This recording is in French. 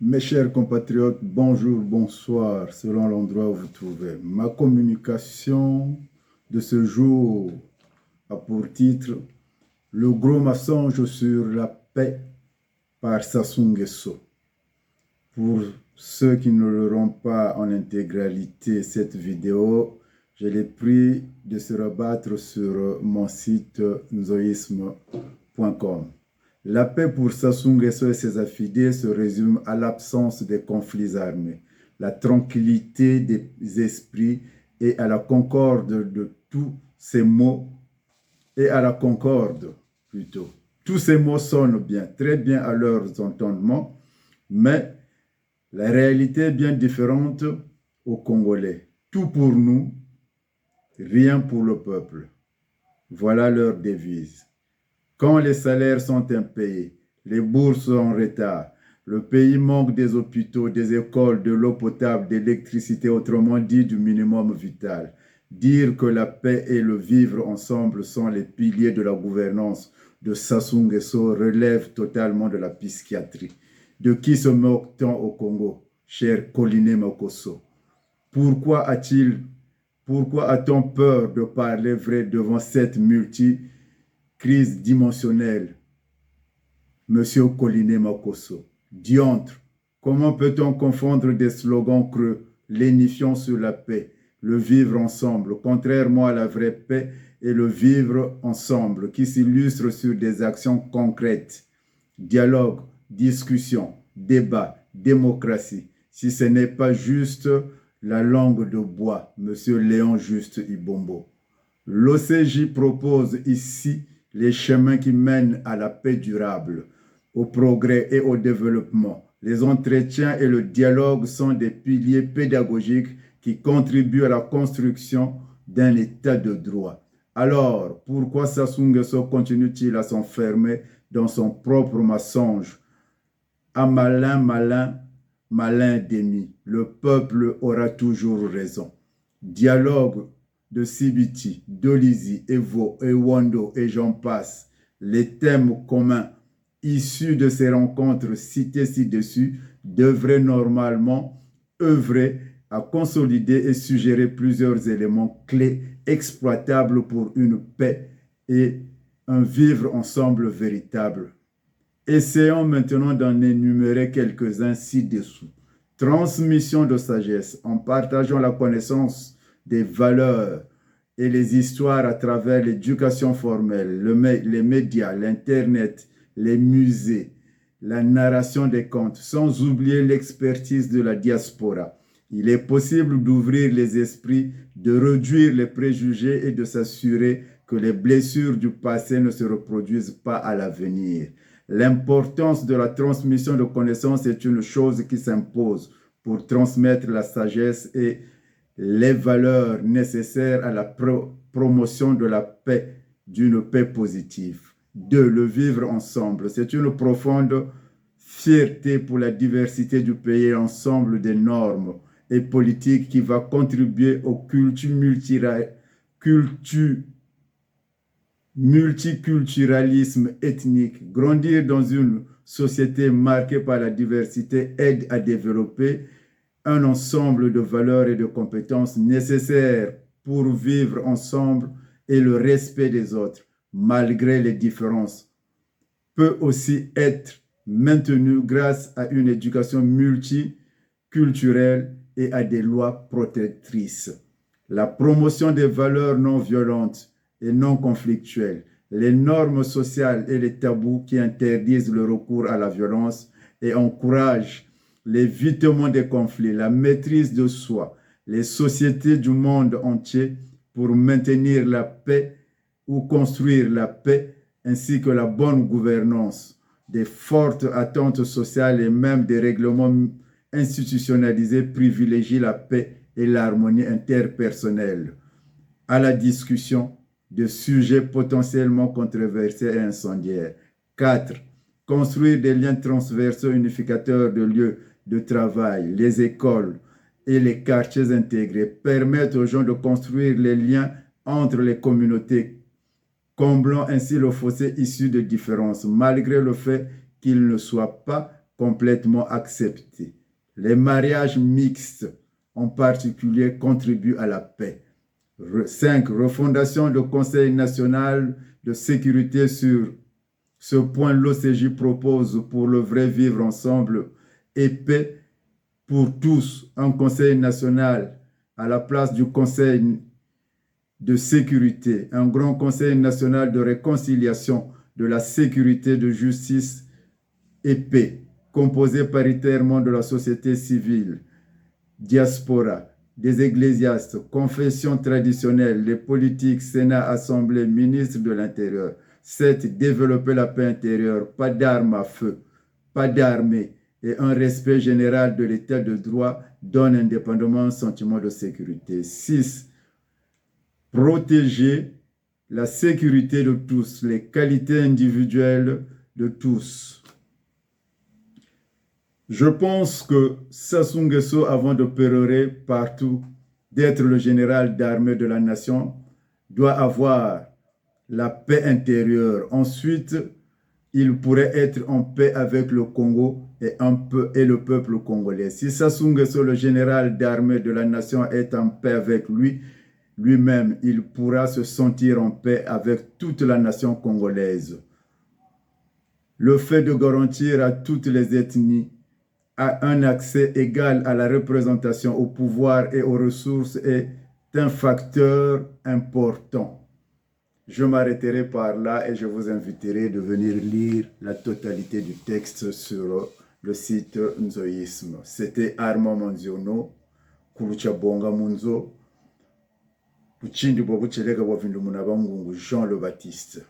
Mes chers compatriotes, bonjour, bonsoir, selon l'endroit où vous vous trouvez. Ma communication de ce jour a pour titre Le gros mensonge sur la paix par Sassou Nguesso. Pour ceux qui ne l'auront pas en intégralité cette vidéo, je l'ai pris de se rabattre sur mon site nzoïsme.com. La paix pour Sassou Nguesso et ses affidés se résume à l'absence des conflits armés, la tranquillité des esprits et à la concorde de tous ces mots, et à la concorde plutôt. Tous ces mots sonnent bien, très bien à leurs entendements, mais la réalité est bien différente aux Congolais. Tout pour nous, rien pour le peuple. Voilà leur devise. Quand les salaires sont impayés, les bourses sont en retard, le pays manque des hôpitaux, des écoles, de l'eau potable, d'électricité, autrement dit du minimum vital. Dire que la paix et le vivre ensemble sont les piliers de la gouvernance de Sassou Nguesso relève totalement de la psychiatrie. De qui se moque-t-on au Congo, cher Koliné Mokosso? Pourquoi a-t-on peur de parler vrai devant cette crise dimensionnelle, Monsieur Koliné Mokosso? Diantre, comment peut-on confondre des slogans creux, lénifiant sur la paix, le vivre ensemble, contrairement à la vraie paix et le vivre ensemble, qui s'illustre sur des actions concrètes, dialogue, discussion, débat, démocratie, si ce n'est pas juste la langue de bois, Monsieur Léon Juste Ibombo. L'OCJ propose ici les chemins qui mènent à la paix durable, au progrès et au développement. Les entretiens et le dialogue sont des piliers pédagogiques qui contribuent à la construction d'un état de droit. Alors, pourquoi Sassou Nguesso continue-t-il à s'enfermer dans son propre mensonge? À malin, malin, malin demi, le peuple aura toujours raison. Dialogue de Sibiti, Dolizy, Evo, Ewando et j'en passe. Les thèmes communs issus de ces rencontres citées ci-dessus devraient normalement œuvrer à consolider et suggérer plusieurs éléments clés exploitables pour une paix et un vivre ensemble véritable. Essayons maintenant d'en énumérer quelques-uns ci-dessous. Transmission de sagesse en partageant la connaissance des valeurs et les histoires à travers l'éducation formelle, les médias, l'Internet, les musées, la narration des contes, sans oublier l'expertise de la diaspora. Il est possible d'ouvrir les esprits, de réduire les préjugés et de s'assurer que les blessures du passé ne se reproduisent pas à l'avenir. L'importance de la transmission de connaissances est une chose qui s'impose pour transmettre la sagesse et les valeurs nécessaires à la promotion de la paix, d'une paix positive. 2. Le vivre ensemble. C'est une profonde fierté pour la diversité du pays et l'ensemble des normes et politiques qui va contribuer au multiculturalisme ethnique. Grandir dans une société marquée par la diversité aide à développer un ensemble de valeurs et de compétences nécessaires pour vivre ensemble et le respect des autres, malgré les différences, peut aussi être maintenu grâce à une éducation multiculturelle et à des lois protectrices. La promotion des valeurs non violentes et non conflictuelles, les normes sociales et les tabous qui interdisent le recours à la violence et encouragent l'évitement des conflits, la maîtrise de soi, les sociétés du monde entier pour maintenir la paix ou construire la paix, ainsi que la bonne gouvernance, des fortes attentes sociales et même des règlements institutionnalisés privilégient la paix et l'harmonie interpersonnelle. À la discussion de sujets potentiellement controversés et incendiaires. 4. Construire des liens transversaux unificateurs de lieux de travail, les écoles et les quartiers intégrés permettent aux gens de construire les liens entre les communautés, comblant ainsi le fossé issu de différences, malgré le fait qu'ils ne soient pas complètement accepté. Les mariages mixtes, en particulier, contribuent à la paix. 5. Refondation du Conseil national de sécurité. Sur ce point, l'OCJ propose pour le vrai vivre ensemble et paix pour tous un Conseil national à la place du Conseil de sécurité, un grand Conseil national de réconciliation, de la sécurité, de justice et paix, composé paritairement de la société civile, diaspora, des ecclésiastes, confessions traditionnelles, les politiques, Sénat, Assemblée, ministre de l'Intérieur. 7. Développer la paix intérieure, pas d'armes à feu, pas d'armée, et un respect général de l'état de droit donne indépendamment un sentiment de sécurité. 6. Protéger la sécurité de tous, les qualités individuelles de tous. Je pense que Sassou Nguesso, avant de pérorer partout, d'être le général d'armée de la nation, doit avoir la paix intérieure. Ensuite, il pourrait être en paix avec le Congo et le peuple congolais. Si Sassou Nguesso, le général d'armée de la nation, est en paix avec lui-même, il pourra se sentir en paix avec toute la nation congolaise. Le fait de garantir à toutes les ethnies un accès égal à la représentation, au pouvoir et aux ressources est un facteur important. Je m'arrêterai par là et je vous inviterai de venir lire la totalité du texte sur le site Nzoïsme. C'était Armand Manziono, Kurucha Bonga Munzo, Puchindi Bobuchelega Wavindu Munabangungu, Jean le Baptiste.